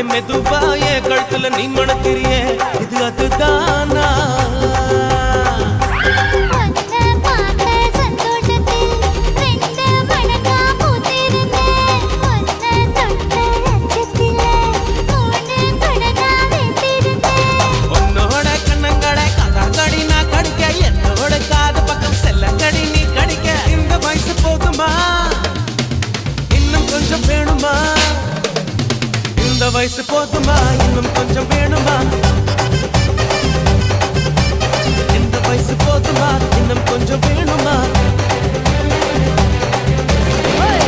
மெதுவா என் கழுத்துல நீ மணக்கிறியே இது அதுதானா இந்த வயசு போதுமா இன்னும் கொஞ்சம் வேணுமா இந்த வயசு போதுமா இன்னும் கொஞ்சம் வேணுமா